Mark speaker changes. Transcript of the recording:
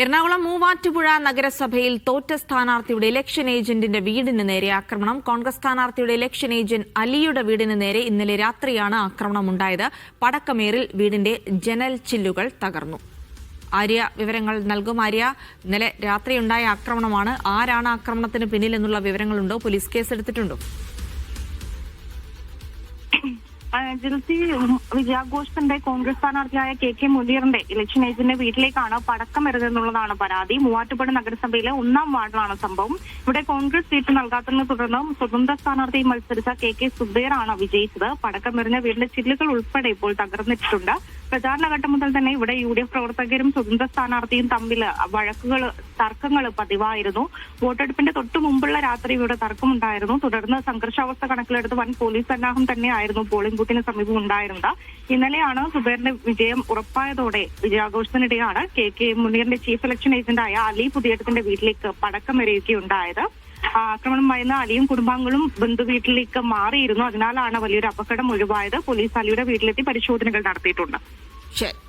Speaker 1: എറണാകുളം മൂവാറ്റുപുഴ നഗരസഭയിൽ തോറ്റ സ്ഥാനാർത്ഥിയുടെ ഇലക്ഷൻ ഏജന്റിന്റെ വീടിന് നേരെ ആക്രമണം. കോൺഗ്രസ് സ്ഥാനാർത്ഥിയുടെ ഇലക്ഷൻ ഏജന്റ് അലിയുടെ വീടിന് നേരെ ഇന്നലെ രാത്രിയാണ് ആക്രമണമുണ്ടായത്. പടക്കമേറിൽ വീടിന്റെ ജനൽ ചില്ലുകൾ തകർന്നു. ആര്യ വിവരങ്ങൾ നൽകും. ആര്യ, ഇന്നലെ രാത്രിയുണ്ടായ ആക്രമണമാണ്. ആരാണ് ആക്രമണത്തിന് പിന്നിലെന്നുള്ള വിവരങ്ങളുണ്ടോ? Police കേസെടുത്തിട്ടുണ്ടോ?
Speaker 2: Jilsy, വിജയാഘോഷത്തിന്റെ Congress സ്ഥാനാർത്ഥിയായ K മുനീറിന്റെ election ഏജന്റിന്റെ വീട്ടിലേക്കാണ് പടക്കം എറിഞ്ഞതെന്നുള്ളതാണ് പരാതി. മൂവാറ്റുപുഴ നഗരസഭയിലെ 1-ാം വാർഡിലാണ് സംഭവം. ഇവിടെ കോൺഗ്രസ് സീറ്റ് നൽകാത്തതിനെ തുടർന്ന് സ്വതന്ത്ര സ്ഥാനാർത്ഥി മത്സരിച്ച കെ സുബൈറാണ് വിജയിച്ചത്. പടക്കം എറിഞ്ഞ വീടിന്റെ ചില്ലുകൾ ഉൾപ്പെടെ ഇപ്പോൾ തകർന്നിട്ടുണ്ട്. പ്രചാരണ ഘട്ടം മുതൽ തന്നെ ഇവിടെ UDF പ്രവർത്തകരും സ്വതന്ത്ര സ്ഥാനാർത്ഥിയും തമ്മിൽ തർക്കങ്ങൾ പതിവായിരുന്നു. വോട്ടെടുപ്പിന്റെ തൊട്ടു മുമ്പുള്ള രാത്രി ഇവിടെ തർക്കമുണ്ടായിരുന്നു. തുടർന്ന് സംഘർഷാവസ്ഥ കണക്കിലെടുത്ത് വൻ പോലീസ് സന്നാഹം തന്നെയായിരുന്നു പോളിംഗ് ബൂത്തിന് സമീപം ഉണ്ടായിരുന്നത്. ഇന്നലെയാണ് സുബൈറിന്റെ വിജയം ഉറപ്പായതോടെ വിജയാഘോഷത്തിനിടെയാണ് കെ മുനീറിന്റെ ചീഫ് ഇലക്ഷൻ ഏജന്റായ അലി പുതിയടത്തിന്റെ വീട്ടിലേക്ക് പടക്കമെറിയുകയുണ്ടായത്. ആക്രമണം ഭയന്ന അലിയും കുടുംബാംഗങ്ങളും ബന്ധുവീട്ടിലേക്ക് മാറിയിരുന്നു. അതിനാലാണ് വലിയൊരു അപകടം ഒഴിവായത്. പോലീസ് അലിയുടെ വീട്ടിലെത്തി പരിശോധനകൾ നടത്തിയിട്ടുണ്ട്.
Speaker 1: ശരി.